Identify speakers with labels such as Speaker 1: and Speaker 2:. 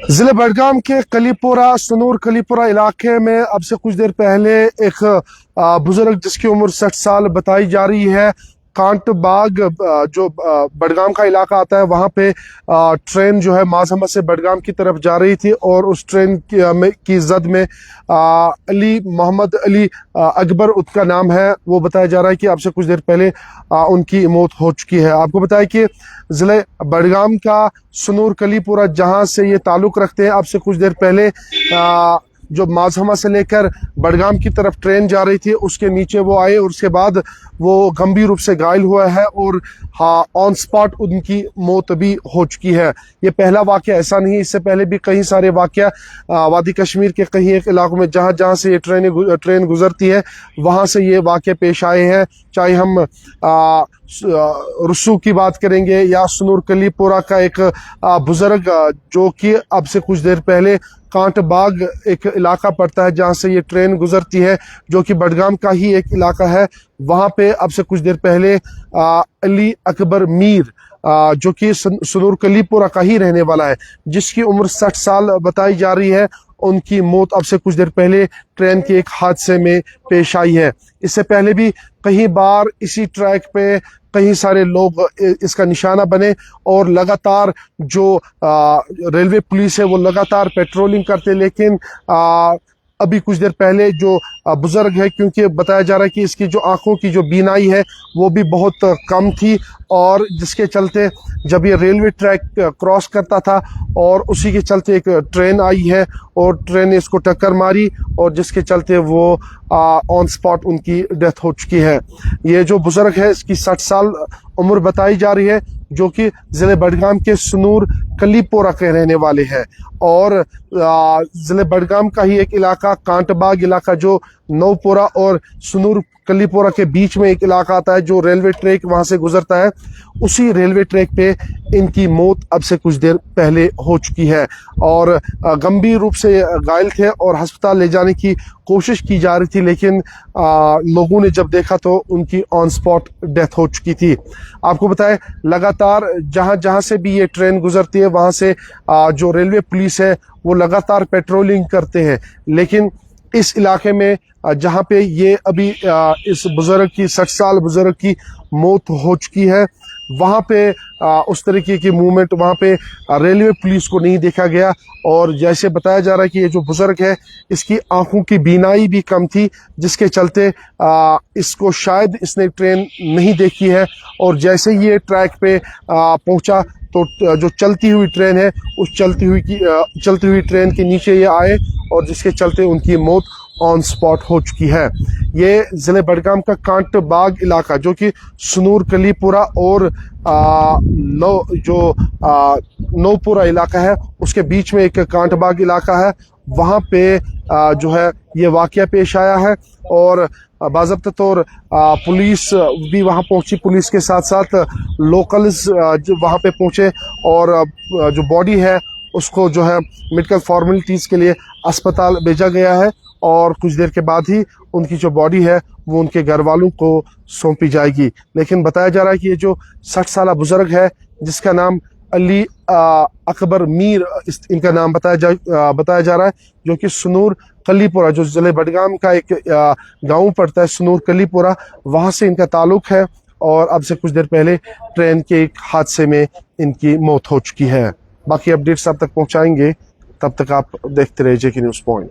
Speaker 1: ضلع बडगाम के कलीपुरा सनूर कलीपुरा इलाके में अब से कुछ देर पहले एक बुजुर्ग जिसकी उम्र 60 साल बताई जा रही है, कांट बाग जो बडगाम का इलाका आता है वहाँ पे ट्रेन जो है माजहमा से बडगाम की तरफ जा रही थी और उस ट्रेन की जद में अली मोहम्मद अली अकबर उनका नाम है, वो बताया जा रहा है कि अब से कुछ देर पहले उनकी मौत हो चुकी है। आपको बताया कि ज़िले बडगाम का सनूर कलीपुरा जहाँ से ये ताल्लुक़ रखते हैं, अब से कुछ देर पहले जो माजहमा से लेकर बडगाम की तरफ ट्रेन जा रही थी उसके नीचे वो आए और उसके बाद वो गंभीर रूप से घायल हुआ है और ऑन स्पॉट उनकी मौत भी हो चुकी है। ये पहला वाकया ऐसा नहीं, इससे पहले भी कई सारे वाकया वादी कश्मीर के कई एक इलाकों में जहाँ जहाँ से ये ट्रेन गुजरती है वहाँ से ये वाकये पेश आए हैं। चाहे हम रसू की बात करेंगे या सनूर कलीपुरा का एक बुजुर्ग जो कि अब से कुछ देर पहले कांट बाग एक इलाका पड़ता है जहाँ से ये ट्रेन गुजरती है, जो कि बडगाम का ही एक इलाका है, वहाँ पे अब से कुछ देर पहले अली अकबर मीर जो कि सनूर कलीपुरा का ही रहने वाला है, जिसकी उम्र 60 साल बताई जा रही है, उनकी मौत अब से कुछ देर पहले ट्रेन के एक हादसे में पेश आई है। इससे पहले भी कई बार इसी ट्रैक पे कई सारे लोग इसका निशाना बने और लगातार जो रेलवे पुलिस है वो लगातार पेट्रोलिंग करते, लेकिन अभी कुछ देर पहले जो बुजुर्ग है, क्योंकि बताया जा रहा है कि इसकी जो आंखों की जो बीनाई है वो भी बहुत कम थी और जिसके चलते जब ये रेलवे ट्रैक क्रॉस करता था और उसी के चलते एक ट्रेन आई है और ट्रेन ने इसको टक्कर मारी और जिसके चलते वो ऑन स्पॉट उनकी डेथ हो चुकी है। ये जो बुजुर्ग है इसकी 60 साल उम्र बताई जा रही है, जो कि ज़िले बडगाम के सनूर कलीपुरा के रहने वाले हैं और ज़िले बडगाम का ही एक इलाका कांटबाग इलाका जो नौपुरा और सनूर कलीपुरा के बीच में एक इलाका आता है, जो रेलवे ट्रैक वहां से गुजरता है, उसी रेलवे ट्रैक पे इनकी मौत अब से कुछ देर पहले हो चुकी है और गंभीर रूप से घायल थे और अस्पताल ले जाने की कोशिश की जा रही थी, लेकिन लोगों ने जब देखा तो उनकी ऑन स्पॉट डेथ हो चुकी थी। आपको बताएं लगातार जहां जहां से भी ये ट्रेन गुजरती है वहां से जो रेलवे पुलिस है वो लगातार पेट्रोलिंग करते हैं, लेकिन इस इलाके में जहाँ पे ये अभी इस बुजुर्ग की 60 साल बुजुर्ग की मौत हो चुकी है, वहाँ पे उस तरीके की मूवमेंट वहाँ पे रेलवे पुलिस को नहीं देखा गया और जैसे बताया जा रहा है कि ये जो बुजुर्ग है इसकी आंखों की बीनाई भी कम थी, जिसके चलते इसको शायद इसने ट्रेन नहीं देखी है और जैसे ही ये ट्रैक पे पहुंचा तो जो चलती हुई ट्रेन है उस चलती हुई ट्रेन के नीचे ये आए और जिसके चलते उनकी मौत ऑन स्पॉट हो चुकी है। ये ज़िले बडगाम का कांट बाग इलाका जो कि सनूर कलीपुरा और नौपुरा इलाका है उसके बीच में एक कांट बाग इलाका है, वहाँ पे जो है ये वाकया पेश आया है और बाज़ाब्ता तौर पुलिस भी वहाँ पहुंची, पुलिस के साथ साथ लोकल्स जो वहाँ पे पहुंचे और जो बॉडी है उसको जो है मेडिकल फॉर्मेलिटीज़ के लिए अस्पताल भेजा गया है और कुछ देर के बाद ही उनकी जो बॉडी है वो उनके घर वालों को सौंपी जाएगी। लेकिन बताया जा रहा है कि ये जो 60 साल बुजुर्ग है जिसका नाम अली अकबर मीर इनका नाम बताया जा रहा है, जो कि सनूर कलीपुरा जो ज़िले बडगाम का एक गांव पड़ता है सनूर कलीपुरा, वहां से इनका ताल्लुक है और अब से कुछ देर पहले ट्रेन के एक हादसे में इनकी मौत हो चुकी है। बाकी अपडेट्स आप तक पहुंचाएंगे, तब तक आप देखते रहिए जेके न्यूज़ पॉइंट।